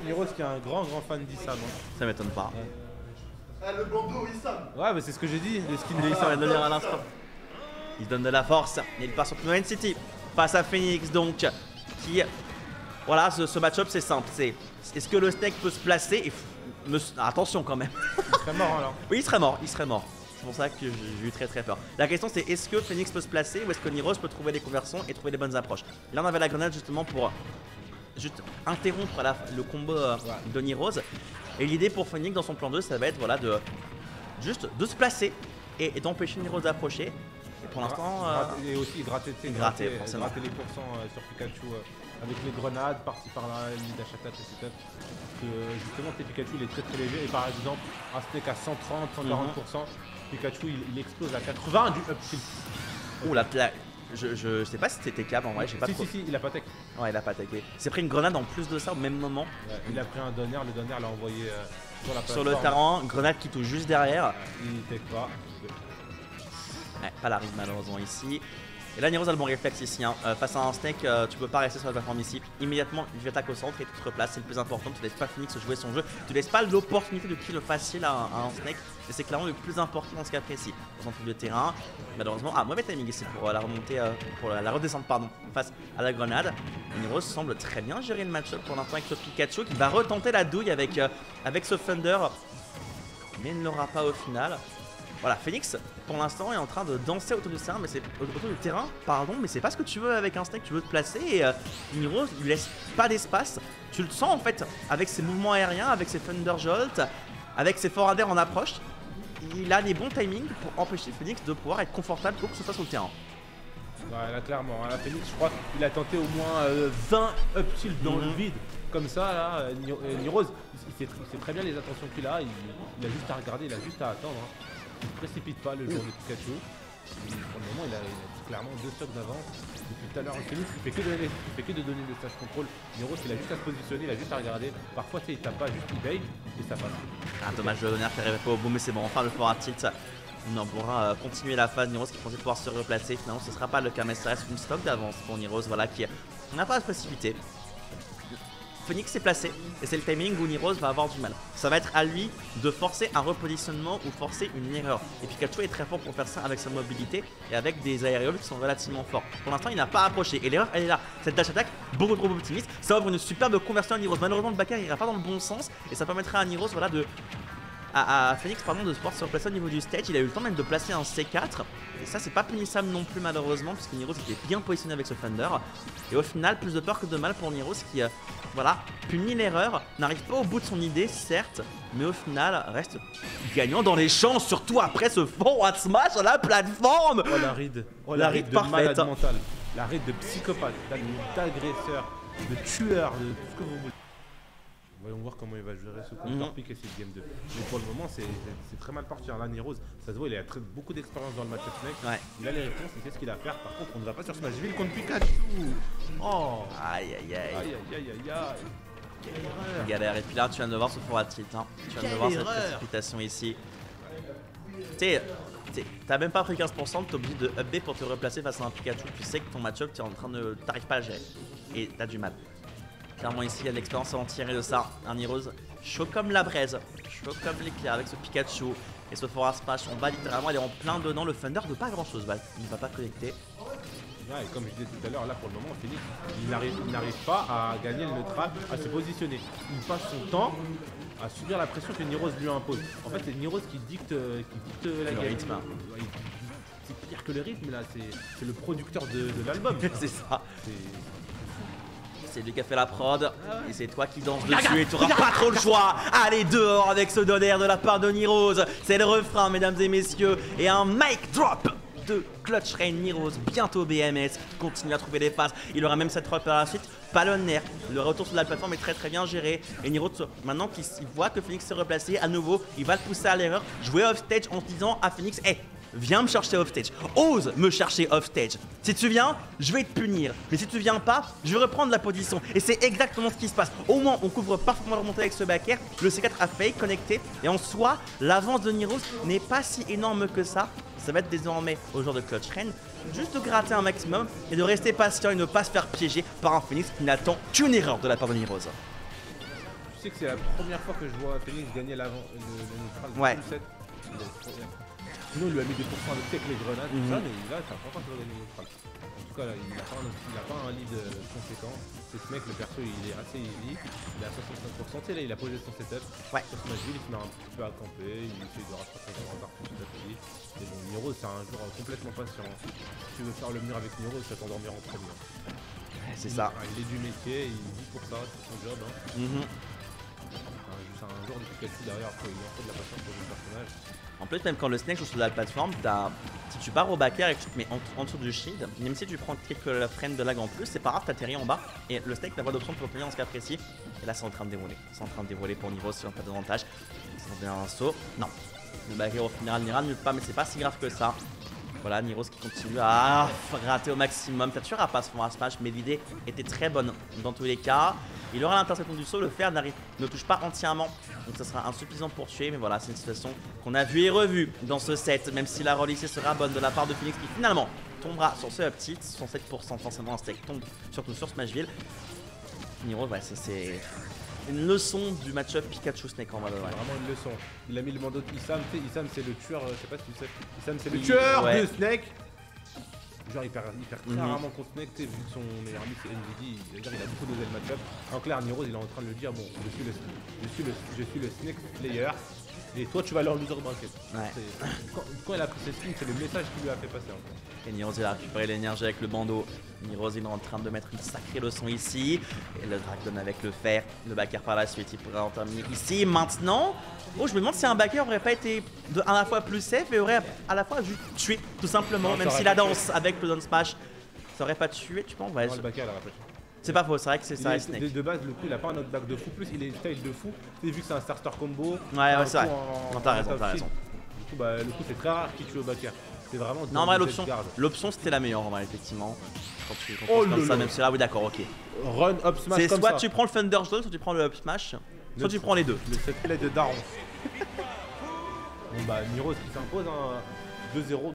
Niroz qui est un grand fan d'Issam. Hein. Ça m'étonne pas. Ouais. Ah, le bandeau Issam. Ouais, mais c'est ce que j'ai dit, le skin de Il Issam. va donner à l'instant. Il se donne de la force. Et il part sur Pnoen City face à Phoenix donc. Qui. Voilà, ce match-up c'est simple. Est-ce que le Snake peut se placer et attention quand même. Il serait mort alors. Oui, il serait mort. C'est pour ça que j'ai eu très peur. La question c'est est-ce que Phoenix peut se placer ou est-ce que Niroz peut trouver les conversions et trouver les bonnes approches. Là on avait la grenade justement pour juste interrompre le combo de Niroz. Et l'idée pour Phoenix dans son plan 2 ça va être voilà, de se placer et d'empêcher Niroz d'approcher. Et pour l'instant... Et aussi gratter les pourcents sur Pikachu avec les grenades, par-ci par-là, lead dash attack, etc. Parce que justement Pikachu il est très léger et par exemple un Snake à 130, 140%, Pikachu il explose à 80 du up tilt. Ouh la je sais pas si c'était câble en vrai, j'ai pas trop... Si, il a pas tech. Ouais, il a pas attaqué. Il s'est pris une grenade en plus de ça au même moment. Ouais, il a pris un donner, le donner l'a envoyé sur la plateforme. Sur le terrain, grenade qui touche juste derrière. Il tech pas. Ouais, pas la ride malheureusement ici. Et là Niroz a le bon réflexe ici, hein. Face à un Snake, tu peux pas rester sur la plateforme ici. Immédiatement, il attaque au centre et tu te replaces, c'est le plus important. Tu laisses pas Phoenix jouer son jeu, tu laisses pas l'opportunité de kill facile à un Snake. Et c'est clairement le plus important dans ce cas précis. Au centre du terrain, malheureusement, mauvais timing ici pour la remontée, pour la redescente pardon, face à la grenade. Niroz semble très bien gérer le match-up pour l'instant avec ce Pikachu qui va retenter la douille avec ce Thunder. Mais il ne l'aura pas au final. Voilà, Phoenix, pour l'instant, est en train de danser autour du terrain, mais c'est pas ce que tu veux avec un Snake, tu veux te placer et Niroz lui laisse pas d'espace. Tu le sens en fait avec ses mouvements aériens, avec ses Thunder Jolt, avec ses forwarders en approche. Il a les bons timings pour empêcher Phoenix de pouvoir être confortable pour que ce soit sur le terrain. Ouais, là clairement, hein, Phoenix, je crois qu'il a tenté au moins 20 up tilt dans le vide. Comme ça, là, Niroz, il sait très bien les intentions qu'il a, il a juste à regarder, il a juste à attendre. Hein. Il ne précipite pas le jour de Pikachu. Pour le moment, il a clairement 2 stocks d'avance. Depuis tout à l'heure, Phoenix, il fait que de donner des stages contrôle. Niroz, il a juste à se positionner, il a juste à regarder. Parfois, il tape pas, juste il bait et ça passe. Ah, dommage, le donner qui n'arrivait pas au bout, mais c'est bon, enfin le forward tilt. On pourra continuer la phase. Niroz qui pensait pouvoir se replacer. Finalement, ce ne sera pas le cas, mais ça reste une stock d'avance pour Niroz. Voilà, qui n'a pas à se précipiter. Phoenix s'est placé et c'est le timing où Niroz va avoir du mal. Ça va être à lui de forcer un repositionnement ou forcer une erreur. Et Pikachu est très fort pour faire ça avec sa mobilité et avec des aérioles qui sont relativement forts. Pour l'instant, il n'a pas approché et l'erreur elle est là. Cette dash attack, beaucoup trop optimiste, ça ouvre une superbe conversion à Niroz. Malheureusement, le backer ira pas dans le bon sens et ça permettra à Niroz voilà, à Phoenix pardon, de pouvoir se replacer au niveau du stage. Il a eu le temps même de placer un C4 et ça c'est pas punissable non plus malheureusement puisque Niroz était bien positionné avec ce Thunder et au final plus de peur que de mal pour Niroz qui voilà, punit l'erreur, n'arrive pas au bout de son idée certes mais au final reste gagnant dans les champs surtout après ce forward smash à la plateforme. Oh la ride, la ride de parfaite, malade mental, la ride de psychopathe, d'agresseur, de tueur, de tout ce que vous voulez. Voyons voir comment il va gérer ce counter pick et cette game 2. Mais pour le moment, c'est très mal parti. Là, Niroz, ça se voit, il a beaucoup d'expérience dans le match-up Snake. Ouais. Il a les réponses, il sait ce qu'il a à faire. Par contre, on ne va pas sur Smashville contre Pikachu. Oh. Aïe aïe aïe. Aïe aïe aïe aïe. Galère. Et puis là, tu viens de voir ce forward tilt. Hein. Tu viens de voir cette précipitation ici. T'as même pas pris 15%, t'es obligé de up B pour te replacer face à un Pikachu. Tu sais que ton match-up, t'arrives pas à gérer. Et t'as du mal. Clairement ici il y a de l'expérience à en tirer de ça. Un Niroz chaud comme la braise, chaud comme l'éclair avec ce Pikachu. Et ce forward smash, on va littéralement aller en plein dedans. Le Thunder de pas grand chose, il ne va pas connecter. Ouais, et comme je disais tout à l'heure, là pour le moment Phoenix, il n'arrive pas à gagner le neutral, à se positionner. Il passe son temps à subir la pression que Niroz lui impose. En fait c'est Niroz qui dicte la game. Rythme. C'est pire que le rythme là, c'est le producteur de l'album. C'est ça. C'est lui qui a fait la prod et c'est toi qui danses dessus et tu n'auras pas trop le choix. Allez dehors avec ce donner de la part de Niroz. C'est le refrain mesdames et messieurs et un mic drop de Clutch Rain Niroz. Bientôt BMS qui continue à trouver les passes. Il aura même cette drop par la suite. Pas le nerf. Le retour sur la plateforme est très bien géré. Et Niroz maintenant qu'il voit que Phoenix s'est replacé à nouveau, il va le pousser à l'erreur. Jouer off stage en se disant à Phoenix, hey, viens me chercher off stage, ose me chercher off stage. Si tu viens, je vais te punir. Mais si tu viens pas, je vais reprendre la position. Et c'est exactement ce qui se passe. Au moins, on couvre parfaitement la remontée avec ce backer. Le C4 a failli connecter. Et en soi, l'avance de Niroz n'est pas si énorme que ça. Ça va être désormais au joueur de Clutch Rain juste de gratter un maximum et de rester patient et ne pas se faire piéger par un Phoenix qui n'attend qu'une erreur de la part de Niroz. sais que c'est la première fois que je vois Phoenix gagner le neutral de Ouais. tout le set. Sinon, il lui a mis des pourcents avec les grenades, tout ça, mais là, c'est la première fois qu'il va gagner le neutral. En tout cas, là, il a pas un lead conséquent. C'est ce mec, le perso, il est assez easy. Il est à 65%. Tu sais, là, il a posé son setup. Ouais. Sur Smashville, il se met un petit peu à camper. Il essaie de rattraper son retard petit à petit. Et bon, Niro, c'est un joueur complètement patient. Si tu veux faire le mur avec Niro, tu vas t'endormir en premier. C'est ça. Il est du métier, il vit pour ça, c'est son job. Hein. C'est un joueur de Pikachu derrière, il a un peu de la patience pour le personnage. En plus, même quand le snake joue sur la plateforme, si tu pars au backer et que tu te mets en dessous du shield, même si tu prends quelques frames de lag en plus, c'est pas grave, t'atterris en bas et le snake n'a pas d'option pour obtenir dans ce cas précis. Et là, c'est en train de dérouler. C'est en train de dérouler pour Niro si on n'a pas d'avantage. Ça devient un saut. Non. Le backer au final n'ira nulle part, mais c'est pas si grave que ça. Voilà, Niros qui continue à rater au maximum. Peut-être sûr à pas se faire un smash, mais l'idée était très bonne dans tous les cas. Il aura l'interception du saut, le fer ne touche pas entièrement, donc ça sera insuffisant pour tuer. Mais voilà, c'est une situation qu'on a vue et revue dans ce set, même si la roll ici sera bonne de la part de Phoenix qui finalement tombera sur ce up tilt. 107% forcément un steak tombe surtout sur Smashville. Niros, ouais, c'est une leçon du match-up Pikachu-Snake en vrai. C'est vraiment une leçon. Il a mis le bandeau de Issam. Tu sais, Issam, c'est le tueur, je sais pas si tu sais. Issam, c'est le tueur de Snake. Genre, il perd très rarement contre Snake, tu sais, vu que son meilleur ami c'est NVD, il a beaucoup dosé le match-up. En clair, Niro, il est en train de le dire, bon, je suis le Snake player, et toi, tu vas leur loser bracket. Ouais. Quand il a pris ses skins, c'est le message qu'il lui a fait passer. En fait. Et Niros il a récupéré l'énergie avec le bandeau. Niros il est en train de mettre une sacrée leçon ici. Et le Dragon avec le fer, le backer par la suite, il pourrait en terminer ici. Maintenant, oh, je me demande si un backer aurait pas été à la fois plus safe et aurait à la fois juste tué tout simplement. Non, même si la danse avec le down smash, ça aurait pas tué, tu penses? Ouais, le backer, elle aurait pas tué. C'est pas faux, c'est vrai que c'est ça, Snake. De base, le coup, il a pas un knockback de fou, plus il est style de fou. Tu sais, vu que c'est un starter combo. Ouais, c'est vrai. Non, t'as raison, t'as raison. Du coup, bah, le coup, c'est très rare qu'il tue au backer. C'est vraiment. Non, en vrai, l'option c'était la meilleure, en vrai, effectivement. Quand tu comme ça, même si là, oui, d'accord, ok. Run, up, smash. C'est soit tu prends le Thunderstone, soit tu prends le up smash, soit tu prends les deux. Le set play de Daron. Bon, bah, Niros qui s'impose, hein, 2-0.